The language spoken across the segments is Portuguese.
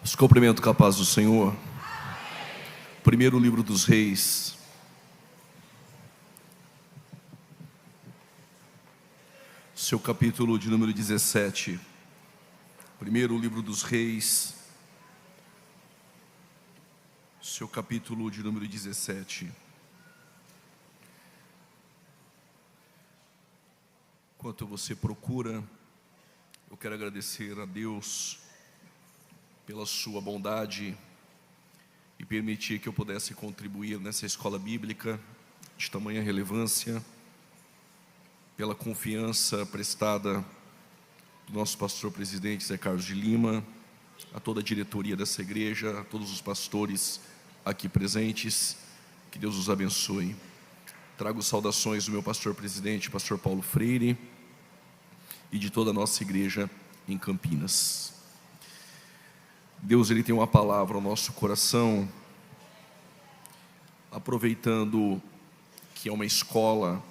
Os cumprimento com a paz do Senhor. Primeiro livro dos Reis, seu capítulo de número 17. Primeiro livro dos Reis, seu capítulo de número 17. Enquanto você procura, eu quero agradecer a Deus pela sua bondade e permitir que eu pudesse contribuir nessa escola bíblica de tamanha relevância, pela confiança prestada do nosso pastor presidente Zé Carlos de Lima, a toda a diretoria dessa igreja, a todos os pastores aqui presentes. Que Deus os abençoe. Trago saudações do meu pastor presidente, pastor Paulo Freire, e de toda a nossa igreja em Campinas. Deus, Ele tem uma palavra ao nosso coração, aproveitando que é uma escola,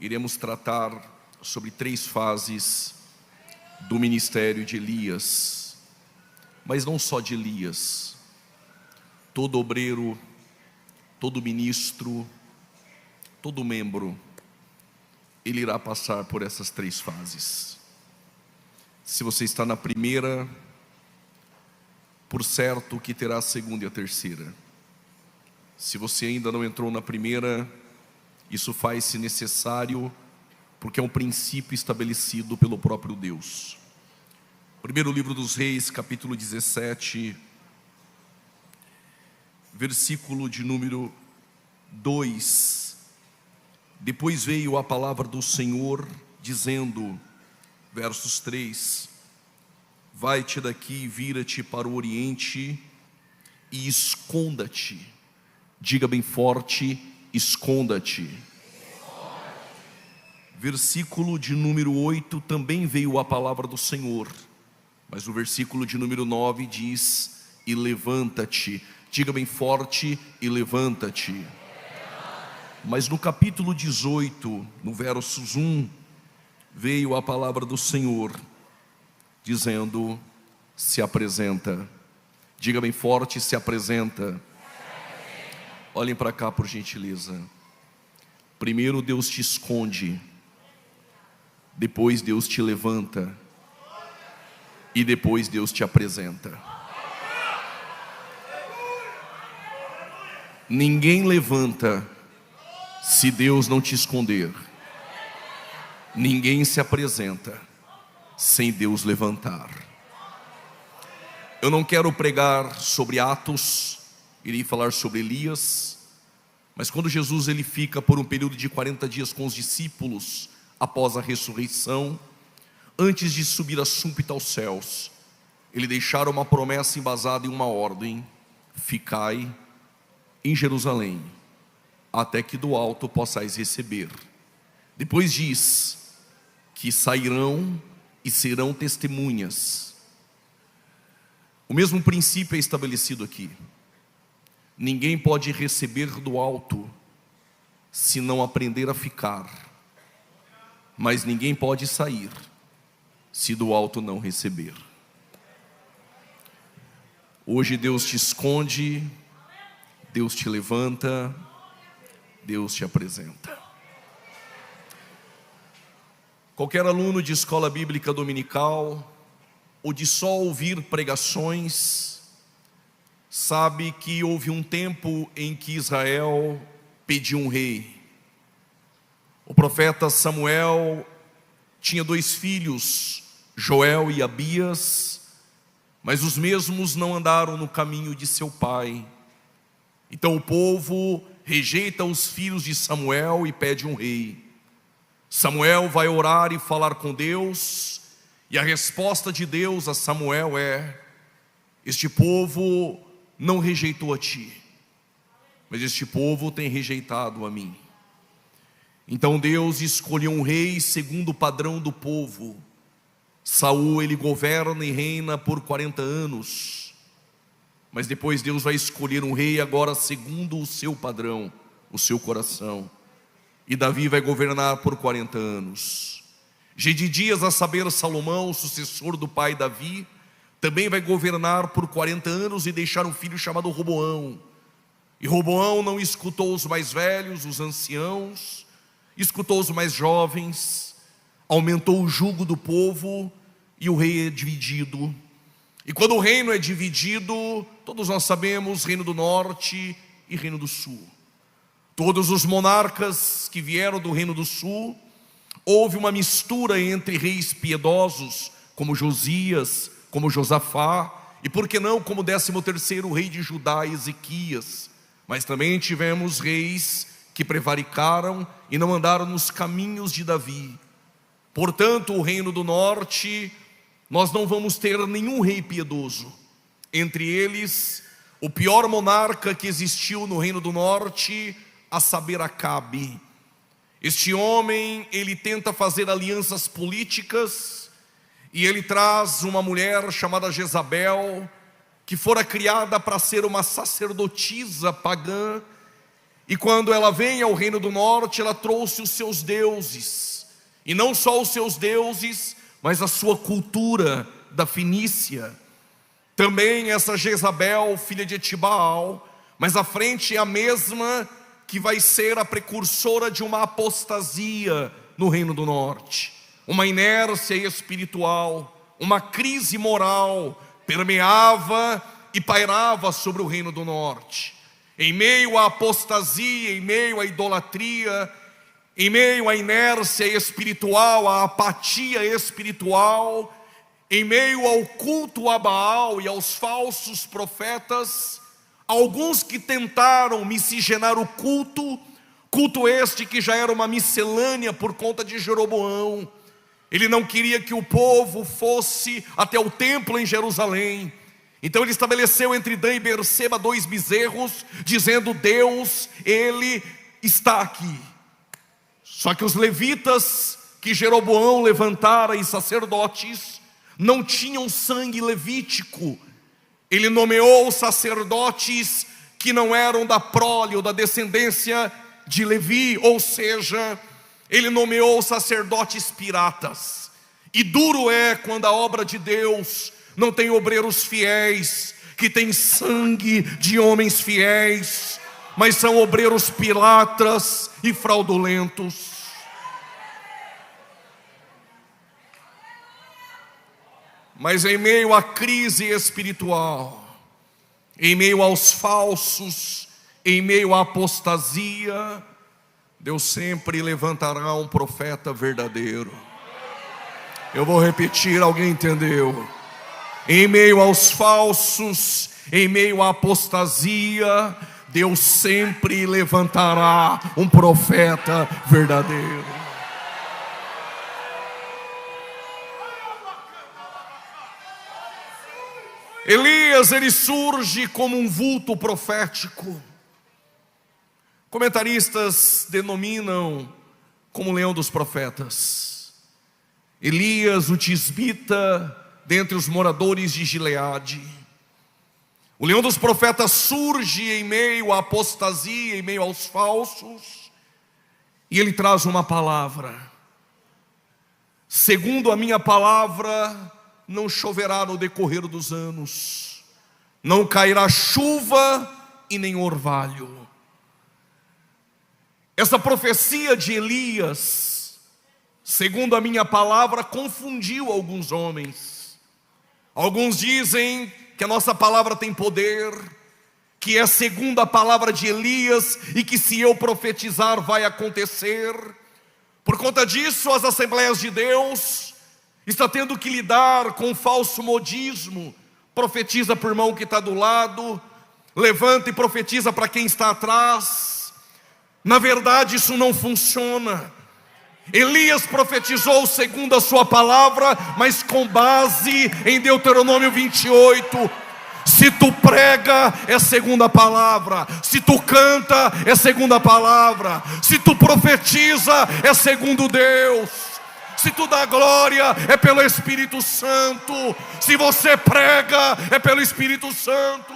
iremos tratar sobre 3 fases do ministério de Elias, mas não só de Elias. Todo obreiro, todo ministro, todo membro, ele irá passar por essas 3 fases. Se você está na primeira, por certo que terá a segunda e a terceira. Se você ainda não entrou na primeira, isso faz-se necessário, porque é um princípio estabelecido pelo próprio Deus. Primeiro livro dos Reis, capítulo 17, versículo de número 2. Depois veio a palavra do Senhor, dizendo, versos 3: vai-te daqui, vira-te para o oriente e esconda-te. Diga bem forte: esconda-te. Versículo de número 8, também veio a palavra do Senhor, mas o versículo de número 9 diz: e levanta-te. Diga bem forte: e levanta-te. Mas no capítulo 18, no versos 1, veio a palavra do Senhor, dizendo: se apresenta. Diga bem forte: se apresenta. Olhem para cá, por gentileza. Primeiro Deus te esconde, depois Deus te levanta, e depois Deus te apresenta. Ninguém levanta se Deus não te esconder. Ninguém se apresenta sem Deus levantar. Eu não quero pregar sobre Atos, irei falar sobre Elias, mas quando Jesus ele fica por um período de 40 dias com os discípulos, após a ressurreição, antes de subir a súmpita aos céus, ele deixara uma promessa embasada em uma ordem: ficai em Jerusalém, até que do alto possais receber. Depois diz que sairão e serão testemunhas. O mesmo princípio é estabelecido aqui. Ninguém pode receber do alto se não aprender a ficar, mas ninguém pode sair se do alto não receber. Hoje Deus te esconde, Deus te levanta, Deus te apresenta. Qualquer aluno de escola bíblica dominical, ou de só ouvir pregações, sabe que houve um tempo em que Israel pediu um rei. O profeta Samuel tinha 2 filhos, Joel e Abias, mas os mesmos não andaram no caminho de seu pai. Então o povo rejeita os filhos de Samuel e pede um rei. Samuel vai orar e falar com Deus, e a resposta de Deus a Samuel é: este povo não rejeitou a ti, mas este povo tem rejeitado a mim. Então Deus escolheu um rei segundo o padrão do povo. Saul ele governa e reina por 40 anos, mas depois Deus vai escolher um rei agora segundo o seu padrão, o seu coração. E Davi vai governar por 40 anos. Gedidias, a saber Salomão, sucessor do pai Davi, também vai governar por 40 anos e deixar um filho chamado Roboão. E Roboão não escutou os mais velhos, os anciãos, escutou os mais jovens, aumentou o jugo do povo e o rei é dividido. E quando o reino é dividido, todos nós sabemos, reino do norte e reino do sul. Todos os monarcas que vieram do reino do sul, houve uma mistura entre reis piedosos, como Josias, como Josafá, e por que não como 13º rei de Judá, Ezequias. Mas também tivemos reis que prevaricaram e não andaram nos caminhos de Davi. Portanto, o reino do norte, nós não vamos ter nenhum rei piedoso. Entre eles, o pior monarca que existiu no reino do norte, a saber, Acabe. Este homem, ele tenta fazer alianças políticas e ele traz uma mulher chamada Jezabel, que fora criada para ser uma sacerdotisa pagã, e quando ela vem ao reino do norte, ela trouxe os seus deuses, e não só os seus deuses, mas a sua cultura da Fenícia. Também essa Jezabel, filha de Etibaal, mas à frente é a mesma que vai ser a precursora de uma apostasia no reino do norte. Uma inércia espiritual, uma crise moral permeava e pairava sobre o reino do norte. Em meio à apostasia, em meio à idolatria, em meio à inércia espiritual, à apatia espiritual, em meio ao culto a Baal e aos falsos profetas, alguns que tentaram miscigenar o culto este que já era uma miscelânea por conta de Jeroboão. Ele não queria que o povo fosse até o templo em Jerusalém. Então ele estabeleceu entre Dan e Berseba 2 bezerros, dizendo: Deus, Ele está aqui. Só que os levitas que Jeroboão levantara e sacerdotes não tinham sangue levítico. Ele nomeou sacerdotes que não eram da prole ou da descendência de Levi, ou seja, ele nomeou sacerdotes piratas. E duro é quando a obra de Deus não tem obreiros fiéis, que tem sangue de homens fiéis, mas são obreiros piratas e fraudulentos. Mas em meio à crise espiritual, em meio aos falsos, em meio à apostasia, Deus sempre levantará um profeta verdadeiro. Eu vou repetir, alguém entendeu? Em meio aos falsos, em meio à apostasia, Deus sempre levantará um profeta verdadeiro. Elias, ele surge como um vulto profético. Comentaristas denominam como leão dos profetas. Elias, o tisbita, dentre os moradores de Gileade. O leão dos profetas surge em meio à apostasia, em meio aos falsos, e ele traz uma palavra: segundo a minha palavra, não choverá no decorrer dos anos, não cairá chuva e nem orvalho. Essa profecia de Elias, segundo a minha palavra, confundiu alguns homens. Alguns dizem que a nossa palavra tem poder, que é segundo a palavra de Elias, e que se eu profetizar vai acontecer. Por conta disso, as Assembleias de Deus está tendo que lidar com o falso modismo. Profetiza para o irmão que está do lado, levanta e profetiza para quem está atrás. Na verdade, isso não funciona. Elias profetizou segundo a sua palavra, mas com base em Deuteronômio 28. Se tu prega, é segundo a palavra. Se tu canta, é segundo a palavra. Se tu profetiza, é segundo Deus. Se tu dá glória, é pelo Espírito Santo. Se você prega, é pelo Espírito Santo.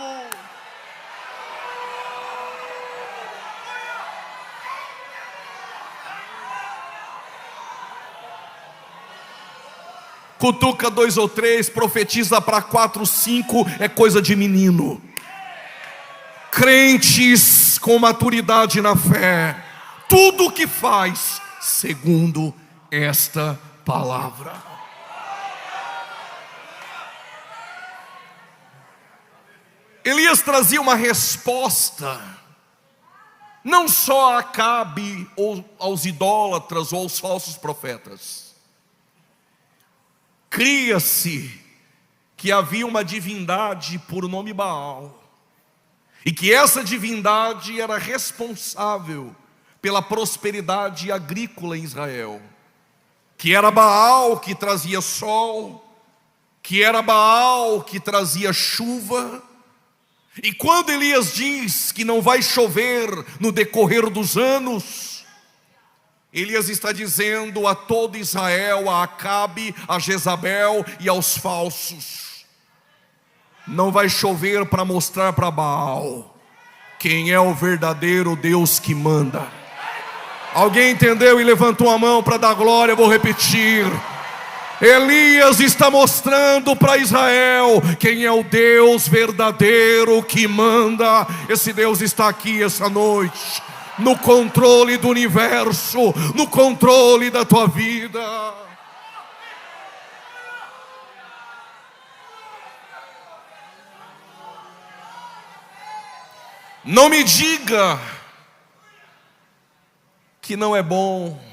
cutuca 2 ou 3, profetiza para 4, 5, é coisa de menino. Crentes com maturidade na fé, tudo o que faz segundo esta palavra. Elias trazia uma resposta, não só a Acabe, ou aos idólatras, ou aos falsos profetas. Cria-se que havia uma divindade por nome Baal, e que essa divindade era responsável pela prosperidade agrícola em Israel, que era Baal que trazia sol, que era Baal que trazia chuva. E quando Elias diz que não vai chover no decorrer dos anos, Elias está dizendo a todo Israel, a Acabe, a Jezabel e aos falsos: não vai chover para mostrar para Baal quem é o verdadeiro Deus que manda. Alguém entendeu e levantou a mão para dar glória? Eu vou repetir. Elias está mostrando para Israel quem é o Deus verdadeiro que manda. Esse Deus está aqui essa noite, no controle do universo, no controle da tua vida. Não me diga que não é bom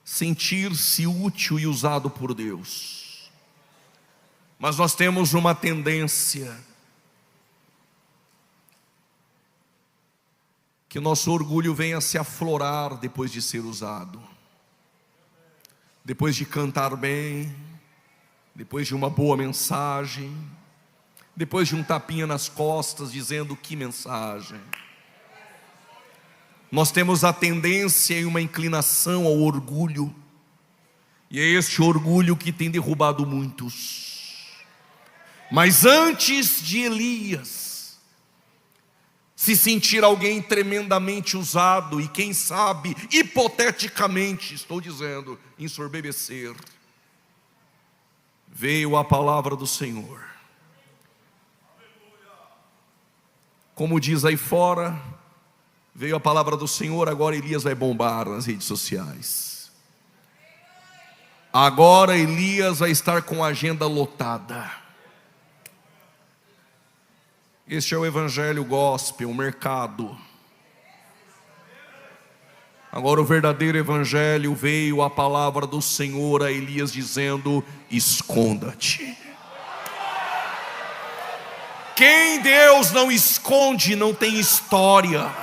sentir-se útil e usado por Deus, mas nós temos uma tendência que o nosso orgulho venha se aflorar depois de ser usado, depois de cantar bem, depois de uma boa mensagem, depois de um tapinha nas costas dizendo que mensagem. Nós temos a tendência e uma inclinação ao orgulho, e é este orgulho que tem derrubado muitos. Mas antes de Elias se sentir alguém tremendamente usado, e quem sabe, hipoteticamente, estou dizendo, ensorbebecer, veio a palavra do Senhor. Como diz aí fora, veio a palavra do Senhor, agora Elias vai bombar nas redes sociais. Agora Elias vai estar com a agenda lotada. Este é o evangelho gospel, o mercado. Agora o verdadeiro evangelho, veio a palavra do Senhor a Elias dizendo: esconda-te. Quem Deus não esconde não tem história.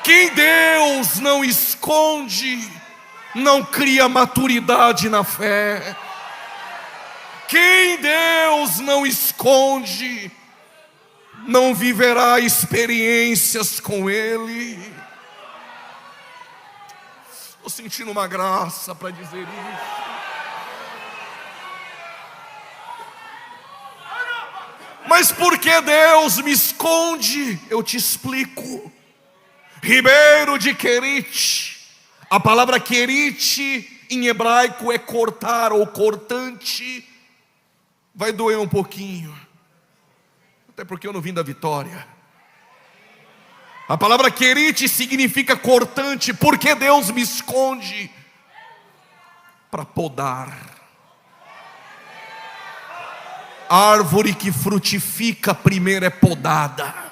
Quem Deus não esconde não cria maturidade na fé. Quem Deus não esconde não viverá experiências com Ele. Estou sentindo uma graça para dizer isso. Mas por que Deus me esconde? Eu te explico. Ribeiro de Querite, a palavra Querite em hebraico é cortar ou cortante. Vai doer um pouquinho, até porque eu não vim da Vitória. A palavra Querite significa cortante. Por que Deus me esconde? Para podar. A árvore que frutifica primeiro é podada.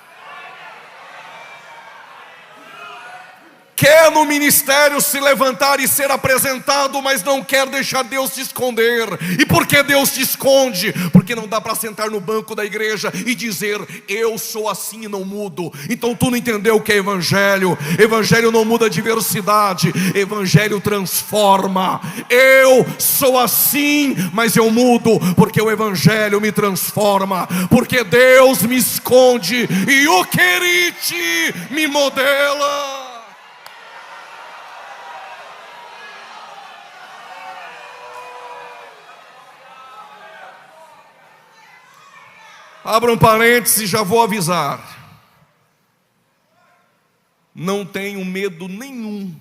Quer no ministério se levantar e ser apresentado, mas não quer deixar Deus te esconder. E por que Deus te esconde? Porque não dá para sentar no banco da igreja e dizer: eu sou assim e não mudo. Então tu não entendeu o que é evangelho. Evangelho não muda a diversidade, evangelho transforma. Eu sou assim, mas eu mudo, porque o evangelho me transforma. Porque Deus me esconde e o Querite me modela. Abra um parênteses, já vou avisar. Não tenho medo nenhum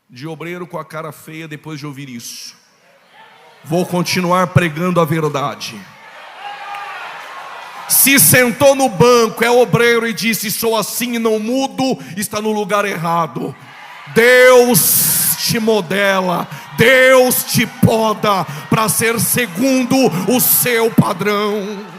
de obreiro com a cara feia depois de ouvir isso. vou continuar pregando a verdade. Se sentou no banco, é obreiro e disse: sou assim e não mudo, está no lugar errado. Deus te modela, Deus te poda para ser segundo o seu padrão.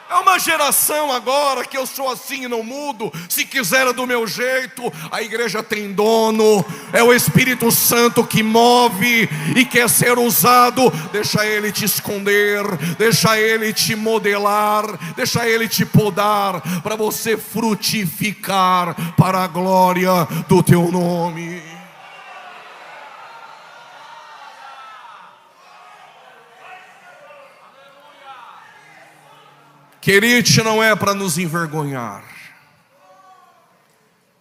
É uma geração agora que eu sou assim e não mudo. Se quiser é do meu jeito. A igreja tem dono. É o Espírito Santo que move e quer ser usado. Deixa Ele te esconder, deixa Ele te modelar, deixa Ele te podar, para você frutificar para a glória do teu nome. Querite não é para nos envergonhar.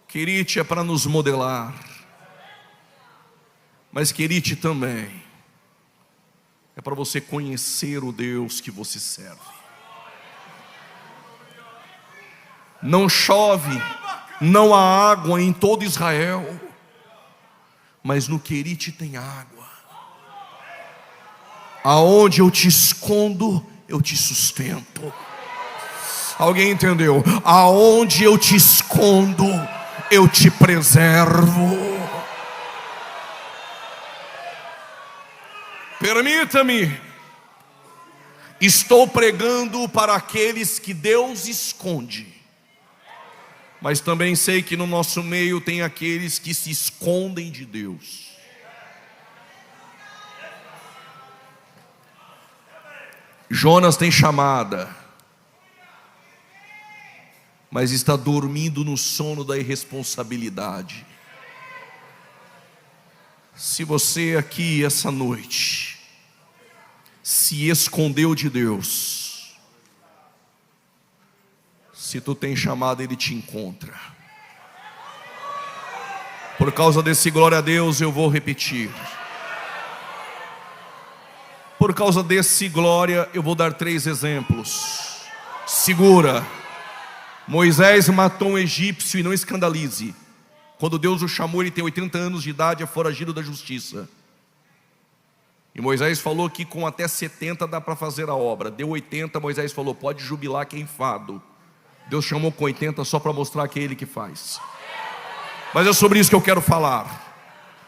Querite é para nos modelar. Mas querite também é para você conhecer o Deus que você serve. Não chove, não há água em todo Israel, mas no Querite tem água. Aonde eu te escondo, eu te sustento. Alguém entendeu? Aonde eu te escondo, eu te preservo. Permita-me, estou pregando para aqueles que Deus esconde, mas também sei que no nosso meio tem aqueles que se escondem de Deus. Jonas tem chamada, mas está dormindo no sono da irresponsabilidade. Se você aqui essa noite se escondeu de Deus, se tu tem chamado, Ele te encontra. Por causa desse glória a Deus, eu vou repetir. Por causa desse glória, eu vou dar 3 exemplos. Segura. Moisés matou um egípcio, e não escandalize. Quando Deus o chamou, ele tem 80 anos de idade, é foragido da justiça. E Moisés falou que com até 70 dá para fazer a obra. Deu 80, Moisés falou: pode jubilar que é enfado. Deus chamou com 80 só para mostrar que é Ele que faz. Mas é sobre isso que eu quero falar.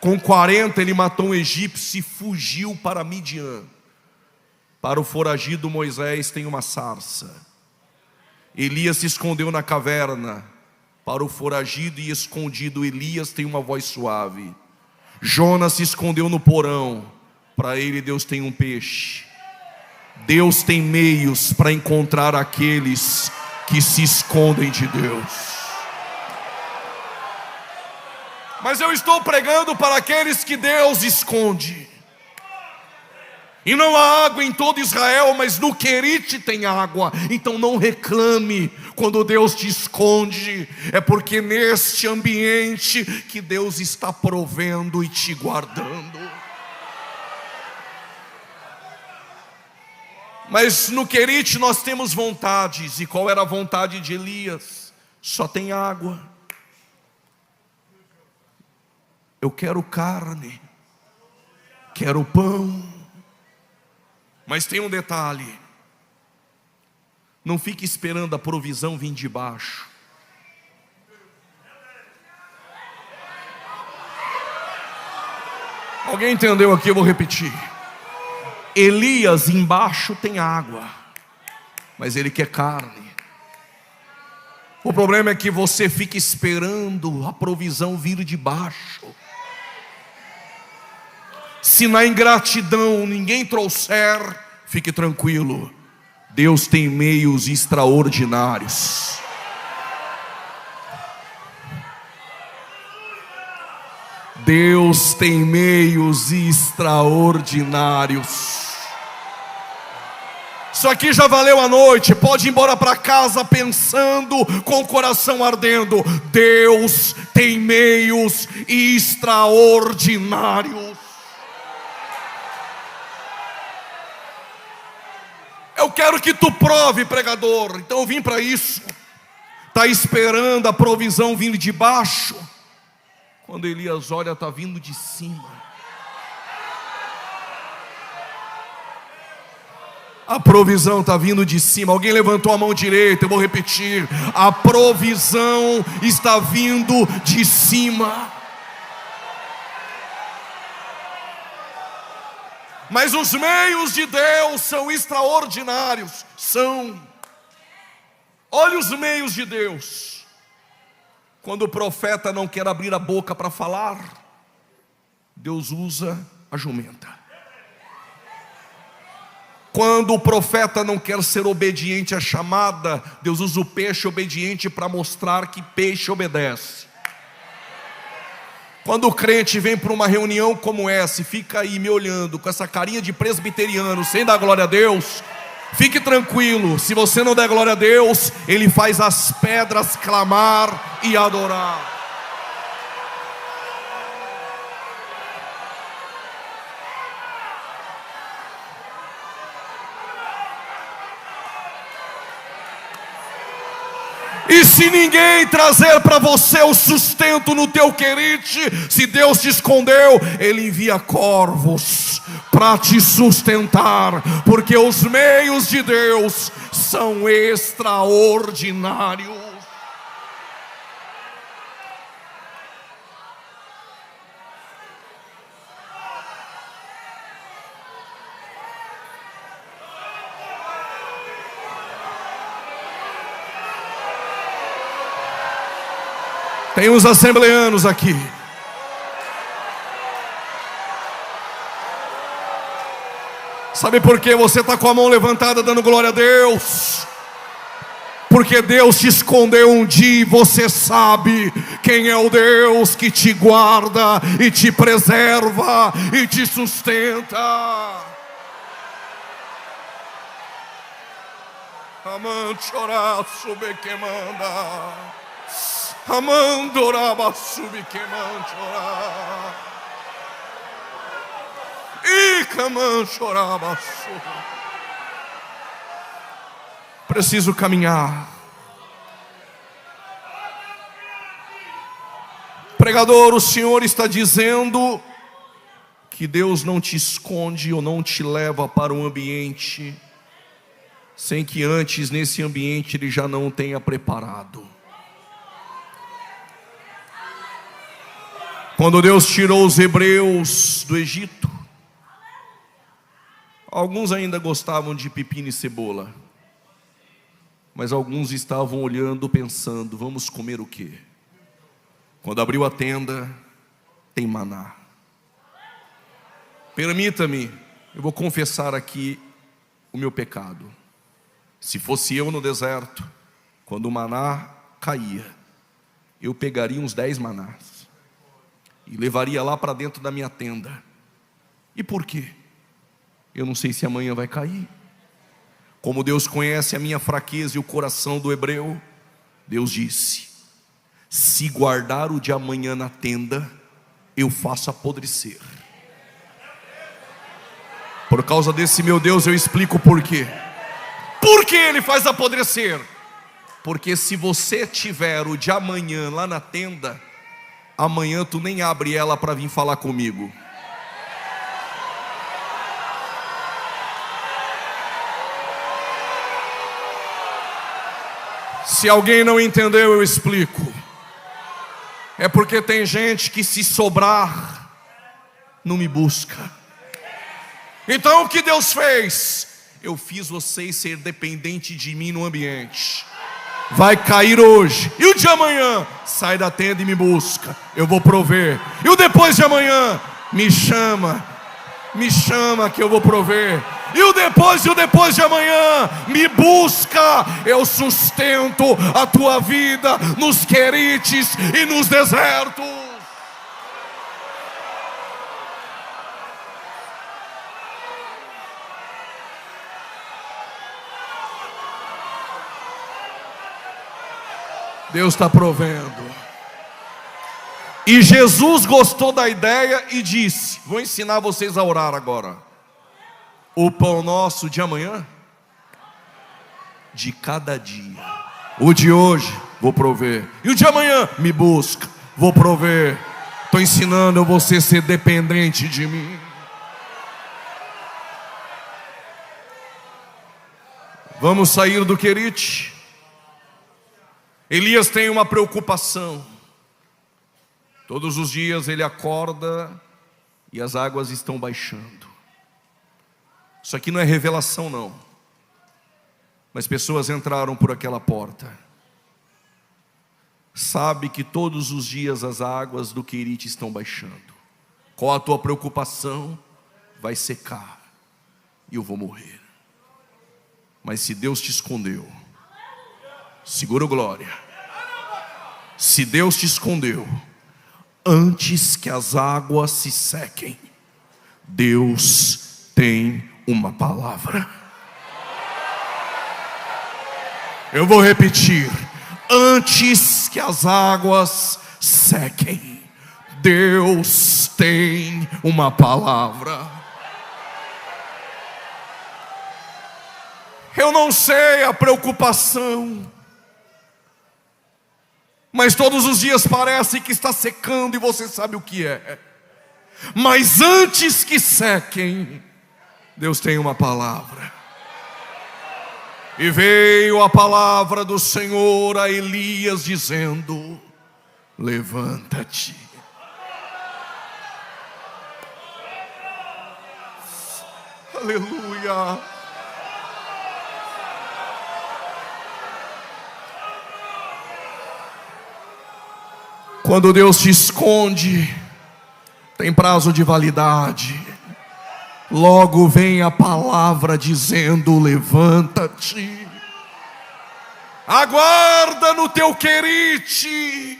Com 40 ele matou um egípcio e fugiu para Midian. Para o foragido Moisés tem uma sarça. Elias se escondeu na caverna. Para o foragido e escondido Elias tem uma voz suave. Jonas se escondeu no porão. Para ele Deus tem um peixe. Deus tem meios para encontrar aqueles que se escondem de Deus. Mas eu estou pregando para aqueles que Deus esconde. E não há água em todo Israel, mas no Querite tem água. Então não reclame quando Deus te esconde. É porque neste ambiente que Deus está provendo e te guardando. Mas no Querite nós temos vontades. E qual era a vontade de Elias? Só tem água. Eu quero carne, quero pão. Mas tem um detalhe: não fique esperando a provisão vir de baixo. Alguém entendeu aqui? Eu vou repetir. Elias embaixo tem água, mas ele quer carne. O problema é que você fica esperando a provisão vir de baixo. Se na ingratidão ninguém trouxer, fique tranquilo, Deus tem meios extraordinários. Deus tem meios extraordinários. Isso aqui já valeu a noite. Pode ir embora para casa pensando, com o coração ardendo. Deus tem meios extraordinários. Eu quero que tu prove, pregador. Então eu vim para isso. Está esperando a provisão vir de baixo? Quando Elias olha, está vindo de cima. A provisão está vindo de cima. Alguém levantou a mão direita, eu vou repetir. A provisão está vindo de cima. Mas os meios de Deus são extraordinários. Olha os meios de Deus. Quando o profeta não quer abrir a boca para falar, Deus usa a jumenta. Quando o profeta não quer ser obediente à chamada, Deus usa o peixe obediente para mostrar que peixe obedece. Quando o crente vem para uma reunião como essa e fica aí me olhando com essa carinha de presbiteriano sem dar glória a Deus, fique tranquilo, se você não der glória a Deus, Ele faz as pedras clamar e adorar. E se ninguém trazer para você o sustento no teu querite, se Deus te escondeu, Ele envia corvos para te sustentar, porque os meios de Deus são extraordinários. Tem uns assembleanos aqui. Sabe por que você está com a mão levantada dando glória a Deus? Porque Deus te escondeu um dia e você sabe quem é o Deus que te guarda e te preserva e te sustenta. Amante chorar, sube que manda. Amandoraba sube que manchora. E camanchoraba sube. Preciso caminhar. Pregador, o Senhor está dizendo que Deus não te esconde ou não te leva para um ambiente sem que antes nesse ambiente Ele já não tenha preparado. Quando Deus tirou os hebreus do Egito, alguns ainda gostavam de pepino e cebola, mas alguns estavam olhando, pensando: vamos comer o quê? Quando abriu a tenda, tem maná. Permita-me, eu vou confessar aqui o meu pecado. Se fosse eu no deserto, quando o maná caía, eu pegaria uns 10 manás e levaria lá para dentro da minha tenda. E por quê? Eu não sei se amanhã vai cair. Como Deus conhece a minha fraqueza e o coração do hebreu, Deus disse: se guardar o de amanhã na tenda, eu faço apodrecer. Por causa desse meu Deus, eu explico por quê. Por que Ele faz apodrecer? Porque se você tiver o de amanhã lá na tenda, amanhã tu nem abre ela para vir falar comigo. Se alguém não entendeu, eu explico. É porque tem gente que, se sobrar, não me busca. Então o que Deus fez? Eu fiz vocês ser dependentes de mim no ambiente. Vai cair hoje. E o de amanhã? Sai da tenda e me busca, eu vou prover. E o depois de amanhã? Me chama que eu vou prover. E o depois de amanhã? Me busca, eu sustento a tua vida nos querites e nos desertos. Deus está provendo. E Jesus gostou da ideia e disse: vou ensinar vocês a orar agora. O pão nosso de amanhã, de cada dia. O de hoje, vou prover. E o de amanhã, me busca, vou prover. Estou ensinando você a ser dependente de mim. Vamos sair do Querite. Elias tem uma preocupação. Todos os dias ele acorda e as águas estão baixando. Isso aqui não é revelação não. Mas pessoas entraram por aquela porta. Sabe que todos os dias as águas do Querite estão baixando. Qual a tua preocupação? Vai secar e eu vou morrer. Mas se Deus te escondeu, segura o glória. Se Deus te escondeu, antes que as águas se sequem, Deus tem uma palavra. Eu vou repetir. Antes que as águas sequem, Deus tem uma palavra. Eu não sei a preocupação, mas todos os dias parece que está secando e você sabe o que é. Mas antes que sequem, Deus tem uma palavra. E veio a palavra do Senhor a Elias dizendo: levanta-te. Aleluia. Quando Deus te esconde, tem prazo de validade. Logo vem a palavra dizendo: levanta-te. Aguarda no teu Querite.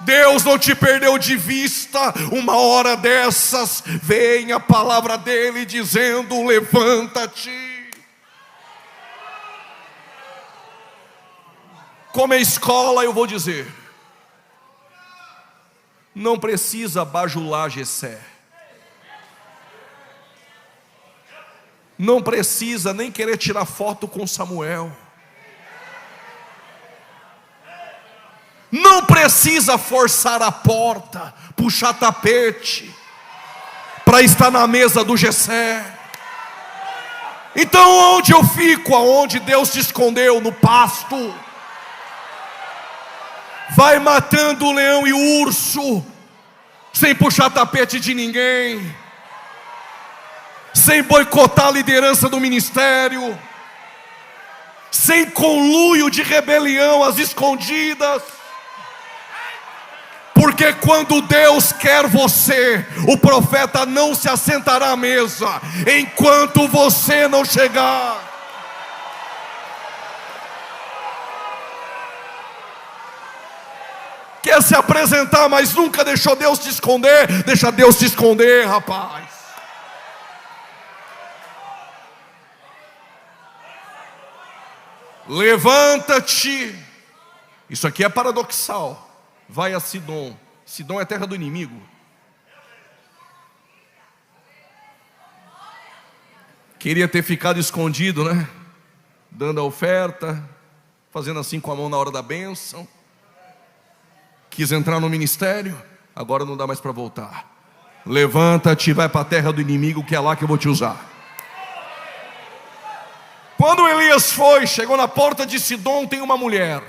Deus não te perdeu de vista. Uma hora dessas vem a palavra dele dizendo: levanta-te. Como é escola, eu vou dizer: não precisa bajular Jessé. Não precisa nem querer tirar foto com Samuel. Não precisa forçar a porta, puxar tapete para estar na mesa do Jessé. Então onde eu fico? Aonde Deus te escondeu? No pasto. Vai matando o leão e o urso, sem puxar tapete de ninguém, sem boicotar a liderança do ministério, sem conluio de rebelião às escondidas. Porque quando Deus quer você, o profeta não se assentará à mesa enquanto você não chegar. Quer se apresentar, mas nunca deixou Deus te esconder? Deixa Deus te esconder, rapaz. Levanta-te. Isso aqui é paradoxal. Vai a Sidom. Sidom é terra do inimigo. Queria ter ficado escondido, né? Dando a oferta, fazendo assim com a mão na hora da bênção. Quis entrar no ministério, agora não dá mais para voltar. Levanta-te, vai para a terra do inimigo, que é lá que eu vou te usar. Quando Elias foi, chegou na porta de Sidom, tem uma mulher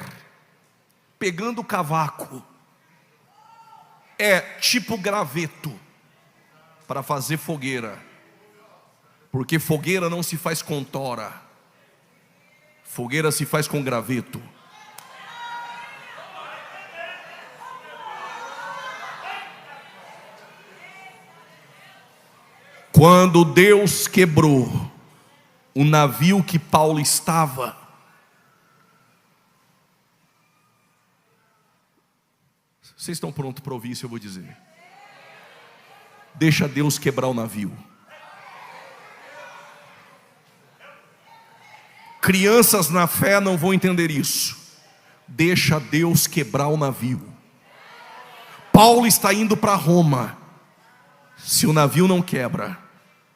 pegando cavaco. É tipo graveto para fazer fogueira. Porque fogueira não se faz com tora. Fogueira se faz com graveto. Quando Deus quebrou o navio que Paulo estava, vocês estão prontos para ouvir isso? Eu vou dizer: deixa Deus quebrar o navio. Crianças na fé não vão entender isso. Deixa Deus quebrar o navio. Paulo está indo para Roma. Se o navio não quebra,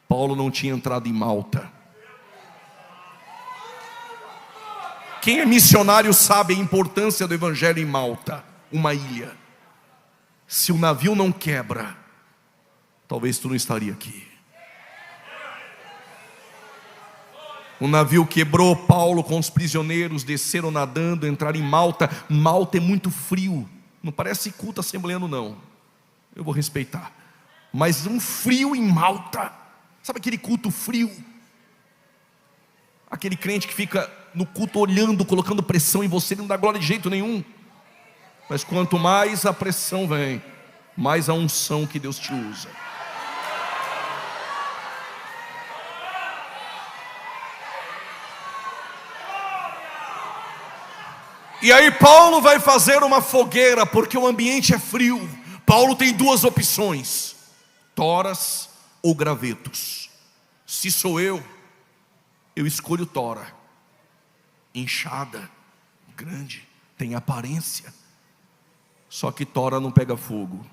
Paulo não tinha entrado em Malta. Quem é missionário sabe a importância do evangelho em Malta, uma ilha. Se o navio não quebra, talvez tu não estaria aqui. O navio quebrou, Paulo com os prisioneiros desceram nadando, entraram em Malta. Malta é muito frio, não parece culto assembleano não, eu vou respeitar, mas um frio em Malta. Sabe aquele culto frio? Aquele crente que fica no culto olhando, colocando pressão em você, ele não dá glória de jeito nenhum. Mas quanto mais a pressão vem, mais a unção que Deus te usa. E aí Paulo vai fazer uma fogueira, porque o ambiente é frio. Paulo tem duas opções: toras ou gravetos. Se sou eu escolho tora. Inchada, grande, tem aparência. Só que tora não pega fogo,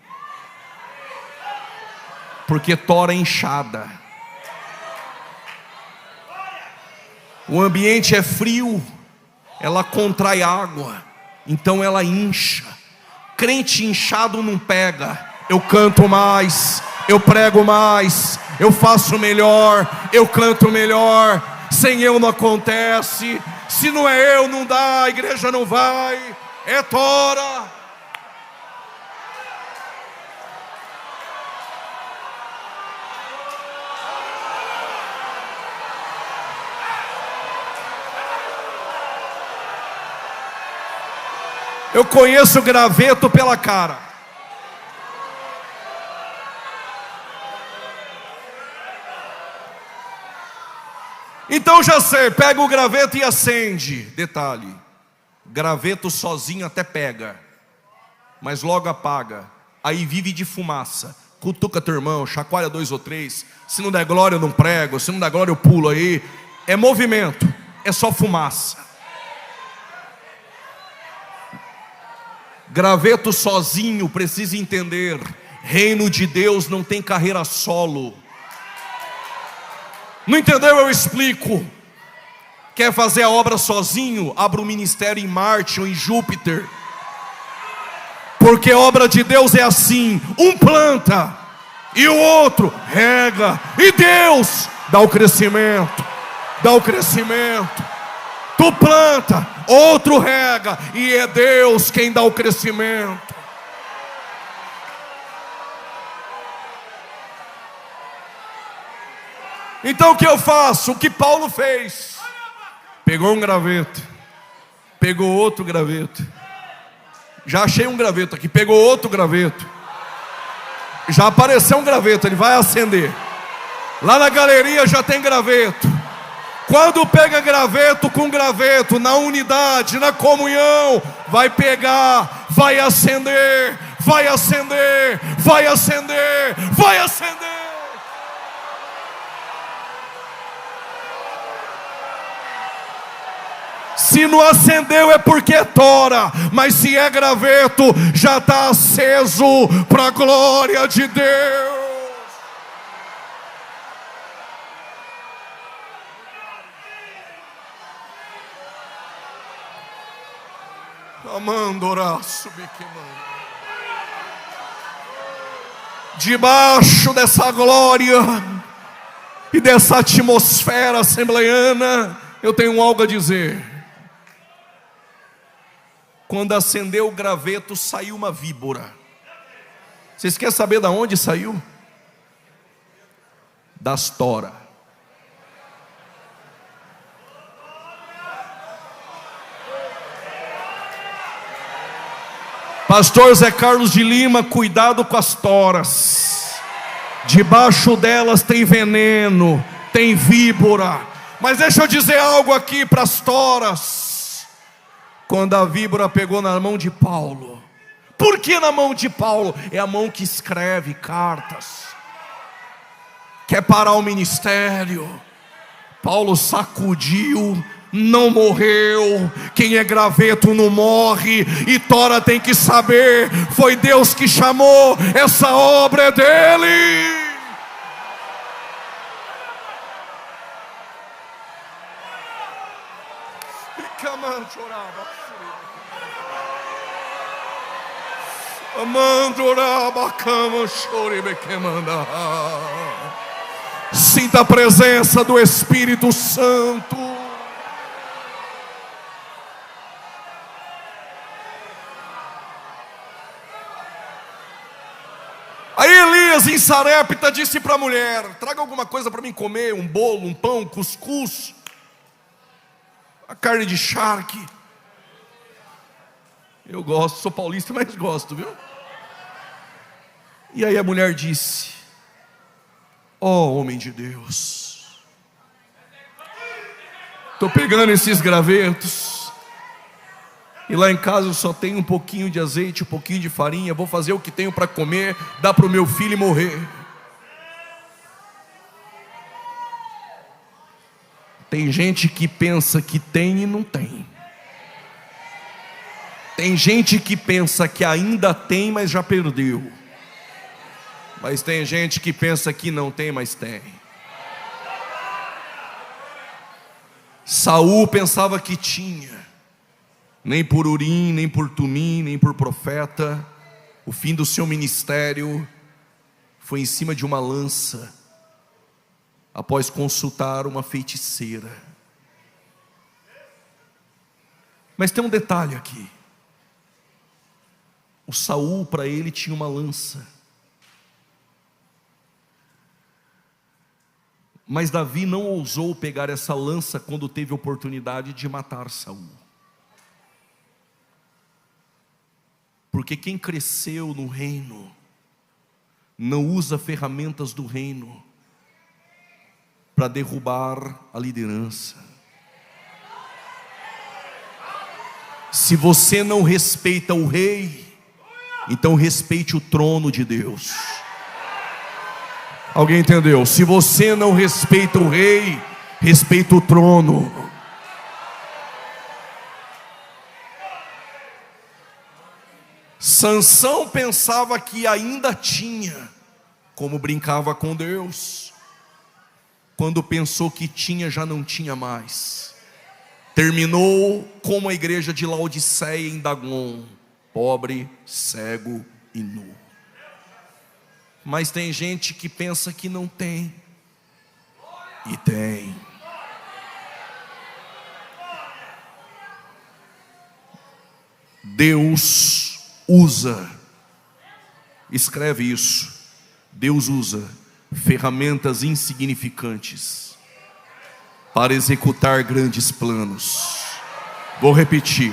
porque tora é inchada. O ambiente é frio, ela contrai água, então ela incha. Crente inchado não pega. Eu canto mais, eu prego mais, eu faço melhor, eu canto melhor. Sem eu não acontece. Se não é eu, não dá, a igreja não vai. É tora. Eu conheço graveto pela cara. Então já sei, pega o graveto e acende. Detalhe: graveto sozinho até pega, mas logo apaga. Aí vive de fumaça. Cutuca teu irmão, chacoalha 2 ou 3. Se não der glória eu não prego, se não der glória eu pulo aí. É movimento, é só fumaça. Graveto sozinho precisa entender: reino de Deus não tem carreira solo. Não entendeu? Eu explico. Quer fazer a obra sozinho? Abra um ministério em Marte ou em Júpiter. Porque a obra de Deus é assim: um planta e o outro rega, e Deus dá o crescimento. Dá o crescimento. Tu planta, outro rega, e é Deus quem dá o crescimento. Então o que eu faço? O que Paulo fez: pegou um graveto, pegou outro graveto. Já achei um graveto aqui. Pegou outro graveto. Já apareceu um graveto, ele vai acender. Lá na galeria já tem graveto. Quando pega graveto com graveto, na unidade, na comunhão, vai pegar, vai acender, vai acender, vai acender, vai acender. Se não acendeu é porque é tora, mas se é graveto, já está aceso para a glória de Deus. Debaixo dessa glória e dessa atmosfera assembleiana, eu tenho algo a dizer. Quando acendeu o graveto, saiu uma víbora. Vocês querem saber de onde saiu? Das toras. Pastor Zé Carlos de Lima, cuidado com as toras. Debaixo delas tem veneno, tem víbora. Mas deixa eu dizer algo aqui para as toras. Quando a víbora pegou na mão de Paulo. Por que na mão de Paulo? É a mão que escreve cartas. Quer parar o ministério. Paulo sacudiu, não morreu. Quem é graveto não morre. E tora tem que saber: foi Deus que chamou, essa obra é dele. Sinta a presença do Espírito Santo. Aí Elias em Sarepta disse para a mulher: traga alguma coisa para mim comer, um bolo, um pão, cuscuz, a carne de charque. Eu gosto, sou paulista, mas gosto, viu? E aí a mulher disse: ó homem de Deus, estou pegando esses gravetos, e lá em casa eu só tenho um pouquinho de azeite, um pouquinho de farinha, vou fazer o que tenho para comer, dar para o meu filho e morrer. Tem gente que pensa que tem e não tem. Tem gente que pensa que ainda tem, mas já perdeu. Mas tem gente que pensa que não tem, mas tem. Saul pensava que tinha. Nem por Urim, nem por Tumim, nem por profeta. O fim do seu ministério foi em cima de uma lança, após consultar uma feiticeira. Mas tem um detalhe aqui. O Saul, para ele, tinha uma lança. Mas Davi não ousou pegar essa lança quando teve a oportunidade de matar Saul. Porque quem cresceu no reino não usa ferramentas do reino para derrubar a liderança. Se você não respeita o rei, então respeite o trono de Deus. Alguém entendeu? Se você não respeita o rei, respeita o trono. Sansão pensava que ainda tinha, como brincava com Deus. Quando pensou que tinha, já não tinha mais. Terminou como a igreja de Laodiceia em Dagon: pobre, cego e nu. Mas tem gente que pensa que não tem, e tem. Deus usa, escreve isso, Deus usa ferramentas insignificantes para executar grandes planos. Vou repetir: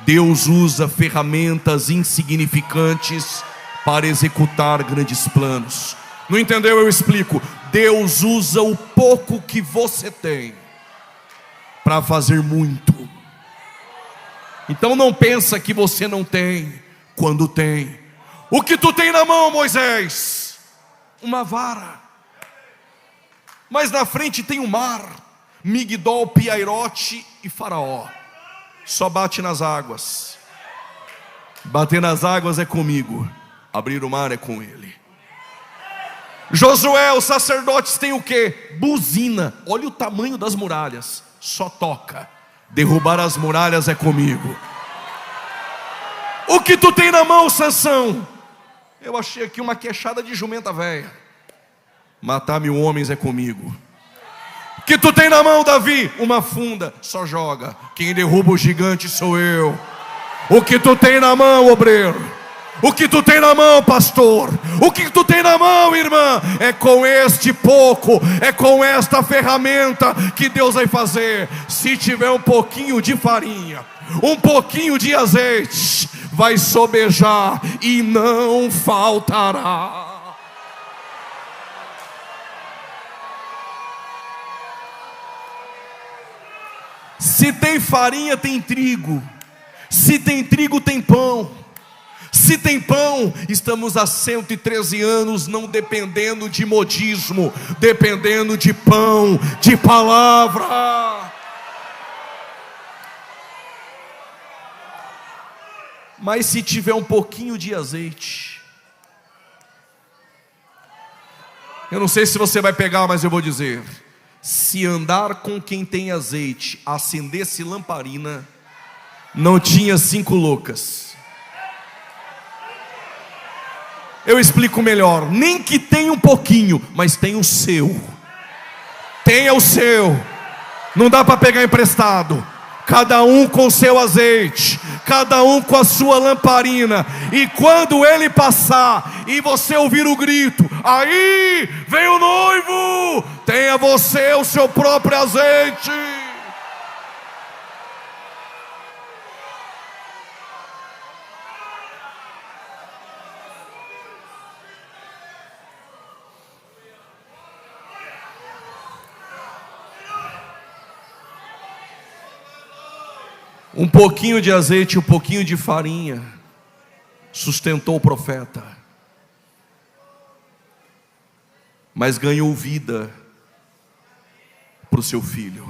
Deus usa ferramentas insignificantes para executar grandes planos. Não entendeu? Eu explico. Deus usa o pouco que você tem para fazer muito. Então não pensa que você não tem, quando tem. O que tu tem na mão, Moisés? Uma vara. Mas na frente tem o mar, Migdol, Piairote e Faraó. Só bate nas águas. Bater nas águas é comigo, abrir o mar é com ele. Josué, os sacerdotes têm o quê? Buzina. Olha o tamanho das muralhas. Só toca. Derrubar as muralhas é comigo. O que tu tem na mão, Sansão? Eu achei aqui uma queixada de jumenta velha. Matar 1000 homens é comigo. O que tu tem na mão, Davi? Uma funda. Só joga. Quem derruba o gigante sou eu. O que tu tem na mão, obreiro? O que tu tem na mão, pastor? O que tu tem na mão, irmã? É com este pouco, é com esta ferramenta que Deus vai fazer. Se tiver um pouquinho de farinha, um pouquinho de azeite, vai sobejar e não faltará. Se tem farinha, tem trigo. Se tem trigo, tem pão. Se tem pão, estamos há 113 anos não dependendo de modismo, dependendo de pão, de palavra. Mas se tiver um pouquinho de azeite, eu não sei se você vai pegar, mas eu vou dizer: se andar com quem tem azeite, acendesse lamparina, não tinha 5 loucas. Eu explico melhor. Nem que tenha um pouquinho, mas tem o seu. Tenha o seu. Não dá para pegar emprestado. Cada um com seu azeite, cada um com a sua lamparina. E quando ele passar e você ouvir o grito, aí vem o noivo, tenha você o seu próprio azeite. Um pouquinho de azeite, um pouquinho de farinha sustentou o profeta, mas ganhou vida para o seu filho.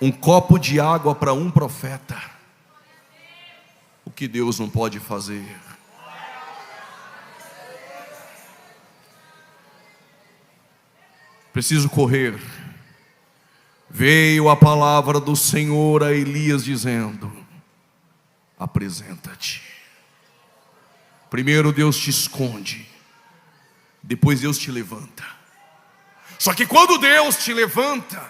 Um copo de água para um profeta. O que Deus não pode fazer? Preciso correr. Veio a palavra do Senhor a Elias dizendo: apresenta-te. Primeiro Deus te esconde, depois Deus te levanta. Só que quando Deus te levanta,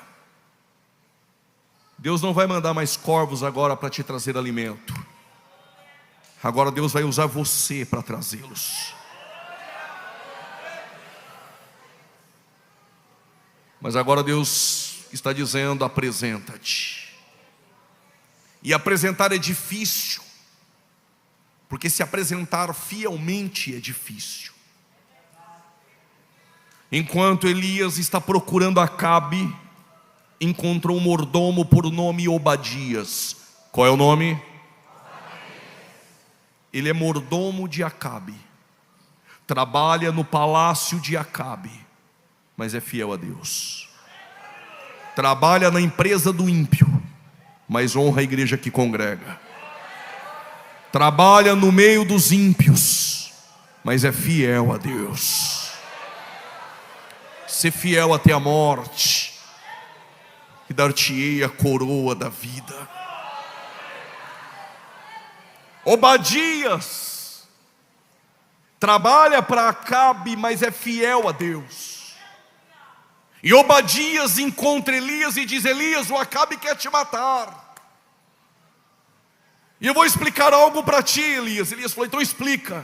Deus não vai mandar mais corvos agora para te trazer alimento. Agora Deus vai usar você para trazê-los. Mas agora Deus está dizendo: apresenta-te. E apresentar é difícil, porque se apresentar fielmente é difícil. Enquanto Elias está procurando Acabe, encontrou um mordomo por nome Obadias. Qual é o nome? Ele é mordomo de Acabe, trabalha no palácio de Acabe, mas é fiel a Deus. Trabalha na empresa do ímpio, mas honra a igreja que congrega. Trabalha no meio dos ímpios, mas é fiel a Deus. Ser fiel até a morte, e dar-te-ei a coroa da vida. Obadias trabalha para Acabe, mas é fiel a Deus. E Obadias encontra Elias e diz: Elias, o Acabe quer te matar. E eu vou explicar algo para ti, Elias. Elias falou: então explica.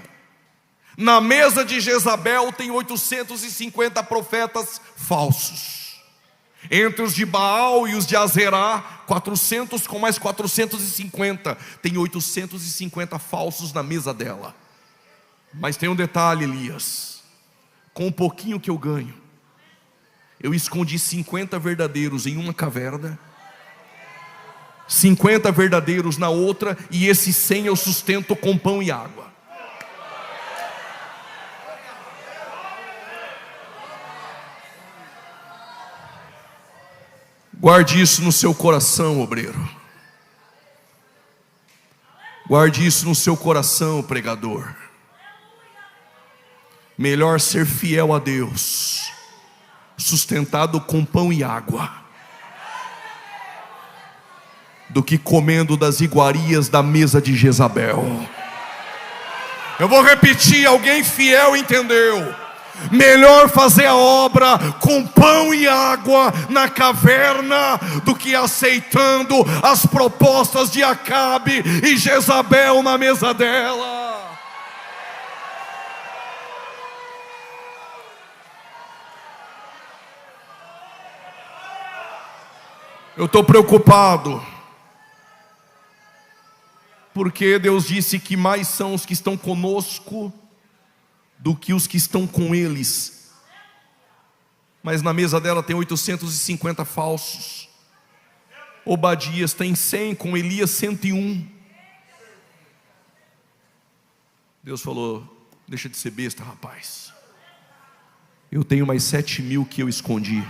Na mesa de Jezabel tem 850 profetas falsos. Entre os de Baal e os de Azerá, 400 com mais 450. Tem 850 falsos na mesa dela. Mas tem um detalhe, Elias. Com um pouquinho que eu ganho, eu escondi 50 verdadeiros em uma caverna, 50 verdadeiros na outra, e esses 100 eu sustento com pão e água. Guarde isso no seu coração, obreiro. Guarde isso no seu coração, pregador. Melhor ser fiel a Deus, sustentado com pão e água, do que comendo das iguarias da mesa de Jezabel. Eu vou repetir, alguém fiel entendeu. Melhor fazer a obra com pão e água na caverna, do que aceitando as propostas de Acabe e Jezabel na mesa dela. Eu estou preocupado, porque Deus disse que mais são os que estão conosco do que os que estão com eles. Mas na mesa dela tem 850 falsos. Obadias tem 100, com Elias 101. Deus falou: deixa de ser besta, rapaz. Eu tenho mais 7.000 que eu escondi.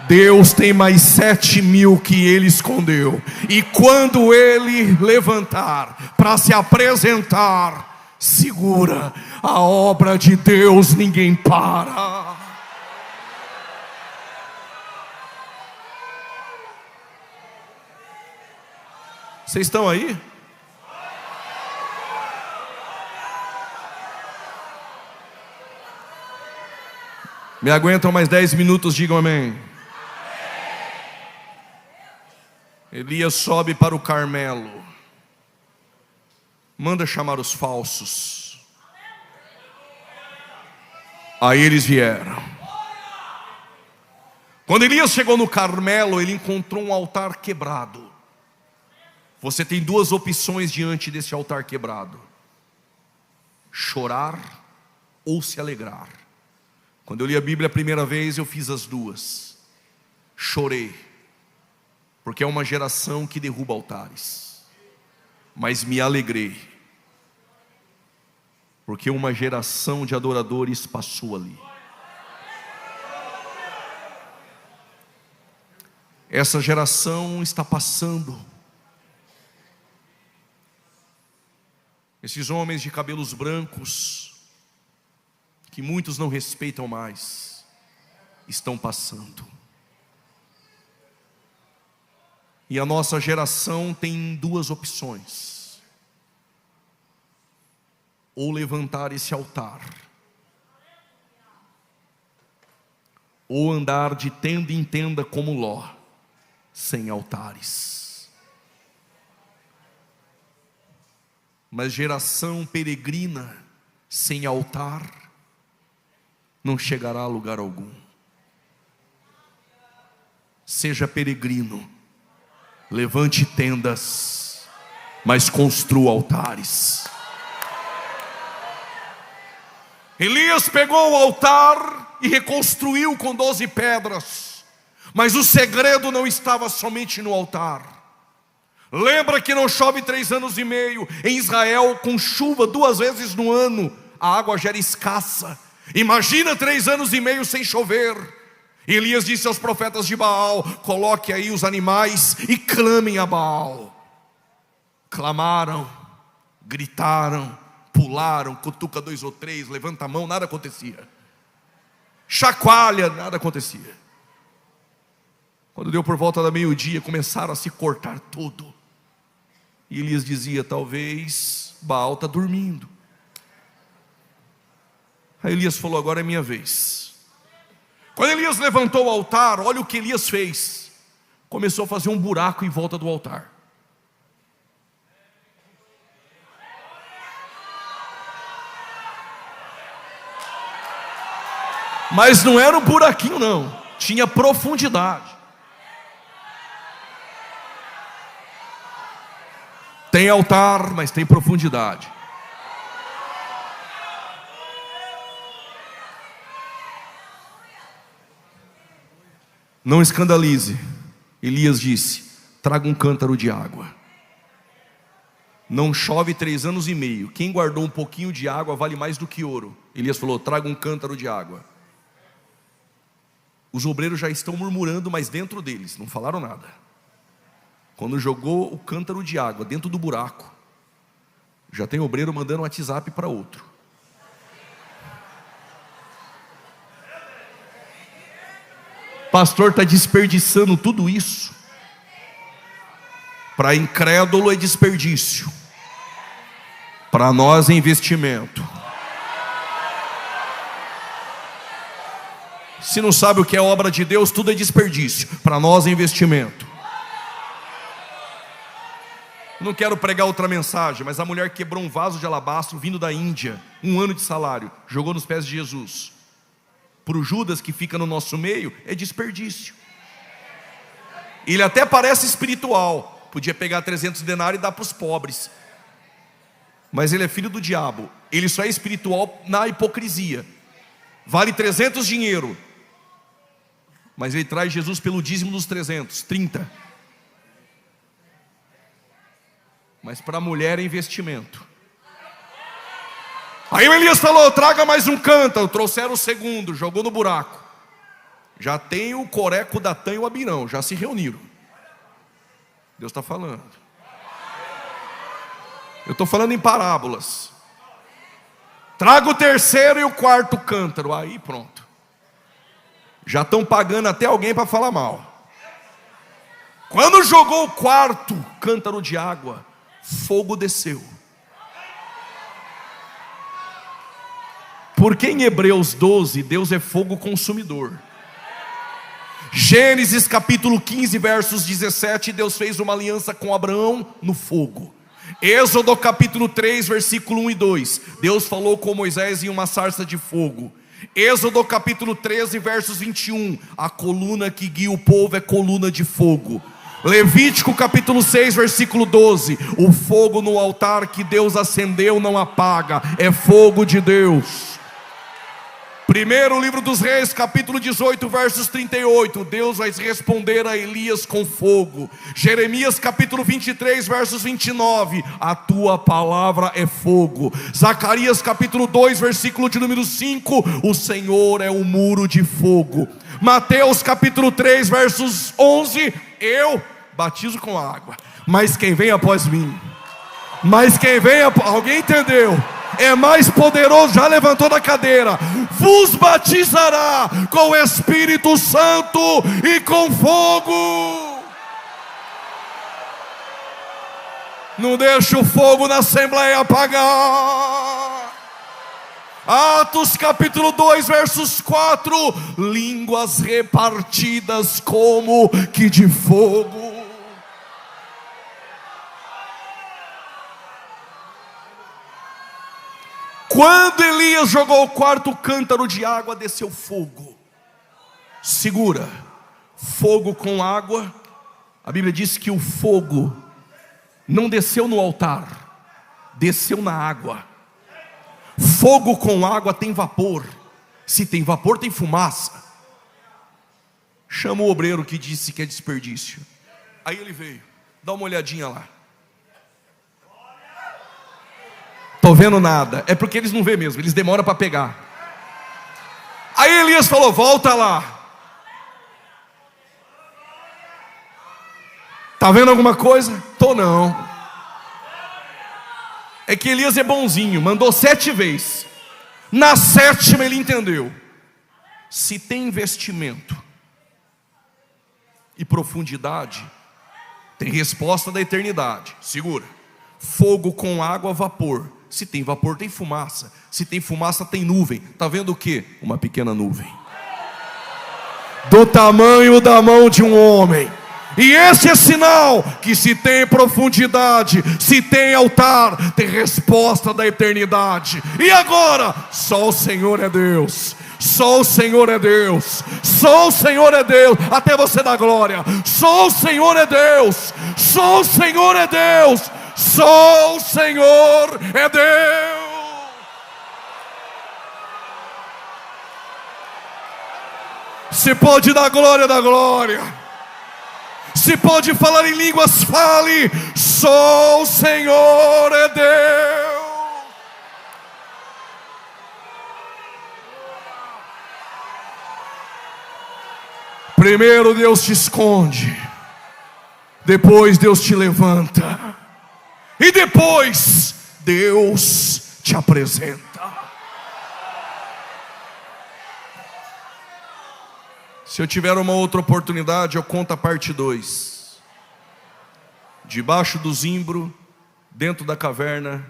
Deus tem mais 7.000 que Ele escondeu. E quando Ele levantar para se apresentar, segura, a obra de Deus ninguém para. Vocês estão aí? Me aguentam mais 10 minutos, digam amém. Elias sobe para o Carmelo, manda chamar os falsos. Aí eles vieram. Quando Elias chegou no Carmelo, ele encontrou um altar quebrado. Você tem duas opções diante desse altar quebrado: chorar ou se alegrar. Quando eu li a Bíblia a primeira vez, eu fiz as duas. Chorei, porque é uma geração que derruba altares. Mas me alegrei, porque uma geração de adoradores passou ali. Essa geração está passando. Esses homens de cabelos brancos, que muitos não respeitam mais, estão passando. E a nossa geração tem duas opções: ou levantar esse altar, ou andar de tenda em tenda como Ló, sem altares. Mas geração peregrina sem altar não chegará a lugar algum. Seja peregrino, levante tendas, mas construa altares. Elias pegou o altar e reconstruiu com 12 pedras, mas o segredo não estava somente no altar. Lembra que não chove 3 anos e meio em Israel, com chuva 2 vezes no ano, a água já era escassa. Imagina 3 anos e meio sem chover. Elias disse aos profetas de Baal: coloque aí os animais e clamem a Baal. Clamaram, gritaram, pularam, cutuca 2 ou 3, levanta a mão, nada acontecia. Chacoalha, nada acontecia. Quando deu por volta da meio-dia, começaram a se cortar tudo. E Elias dizia: talvez Baal está dormindo. Aí Elias falou: agora é minha vez. Quando Elias levantou o altar, olha o que Elias fez. Começou a fazer um buraco em volta do altar. Mas não era um buraquinho não, tinha profundidade. Tem altar, mas tem profundidade. Não escandalize. Elias disse: traga um cântaro de água. Não chove 3 anos e meio. Quem guardou um pouquinho de água vale mais do que ouro. Elias falou: traga um cântaro de água. Os obreiros já estão murmurando, mas dentro deles não falaram nada. Quando jogou o cântaro de água dentro do buraco, já tem obreiro mandando um WhatsApp para outro. Pastor está desperdiçando tudo isso. Para incrédulo é desperdício, para nós é investimento. Se não sabe o que é obra de Deus, tudo é desperdício. Para nós é investimento. Não quero pregar outra mensagem, mas a mulher quebrou um vaso de alabastro vindo da Índia, 1 ano de salário, jogou nos pés de Jesus. Para o Judas que fica no nosso meio, é desperdício. Ele até parece espiritual, podia pegar 300 denários e dar para os pobres, mas ele é filho do diabo. Ele só é espiritual na hipocrisia. Vale 300 dinheiro, mas ele traz Jesus pelo dízimo dos 300, 30. Mas para a mulher é investimento. Aí o Elias falou: traga mais um cântaro. Trouxeram o segundo, jogou no buraco. Já tem o Coreco, o Datã e o Abirão, já se reuniram. Deus está falando. Eu estou falando em parábolas. Traga o terceiro e o quarto cântaro. Aí pronto. Já estão pagando até alguém para falar mal. Quando jogou o quarto cântaro de água, fogo desceu. Porque em Hebreus 12, Deus é fogo consumidor. Gênesis capítulo 15, versos 17, Deus fez uma aliança com Abraão no fogo. Êxodo capítulo 3, versículo 1 e 2, Deus falou com Moisés em uma sarça de fogo. Êxodo capítulo 13, versos 21, a coluna que guia o povo é coluna de fogo. Levítico capítulo 6, versículo 12, o fogo no altar que Deus acendeu não apaga, é fogo de Deus. Primeiro livro dos Reis, capítulo 18, versos 38, Deus vai responder a Elias com fogo. Jeremias capítulo 23, versos 29, a tua palavra é fogo. Zacarias capítulo 2, versículo de número 5, o Senhor é um muro de fogo. Mateus capítulo 3, versos 11, eu batizo com água, mas quem vem após mim, alguém entendeu? É mais poderoso, já levantou da cadeira, vos batizará com o Espírito Santo e com fogo. Não deixa o fogo na Assembleia apagar. Atos capítulo 2, versos 4, línguas repartidas como que de fogo. Quando Elias jogou o quarto cântaro de água, desceu fogo. Segura, fogo com água. A Bíblia diz que o fogo não desceu no altar, desceu na água. Fogo com água tem vapor. Se tem vapor, tem fumaça. Chama o obreiro que disse que é desperdício. Aí ele veio, dá uma olhadinha lá. Estou vendo nada. É porque eles não vê mesmo, eles demoram para pegar. Aí Elias falou, volta lá. Está vendo alguma coisa? Tô não. É que Elias é bonzinho, mandou 7 vezes. Na 7ª ele entendeu. Se tem investimento e profundidade, tem resposta da eternidade. Segura. Fogo com água, vapor. Se tem vapor, tem fumaça. Se tem fumaça, tem nuvem. Está vendo o que? Uma pequena nuvem, do tamanho da mão de um homem. E esse é sinal que se tem profundidade, se tem altar, tem resposta da eternidade. E agora? Só o Senhor é Deus. Só o Senhor é Deus. Só o Senhor é Deus. Até você dar glória. Só o Senhor é Deus. Só o Senhor é Deus. Só o Senhor é Deus. Se pode dar glória, dá glória. Se pode falar em línguas, fale. Só o Senhor é Deus. Primeiro Deus te esconde, depois Deus te levanta, e depois Deus te apresenta. Se eu tiver uma outra oportunidade, eu conto a parte 2. Debaixo do zimbro, dentro da caverna,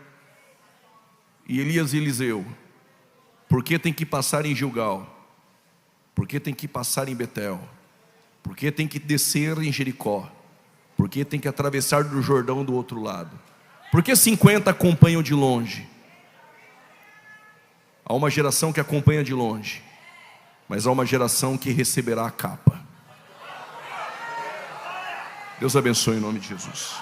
e Elias e Eliseu. Por que tem que passar em Gilgal? Por que tem que passar em Betel? Por que tem que descer em Jericó? Por que tem que atravessar do Jordão do outro lado? Por que 50 acompanham de longe? Há uma geração que acompanha de longe, mas há uma geração que receberá a capa. Deus abençoe em nome de Jesus.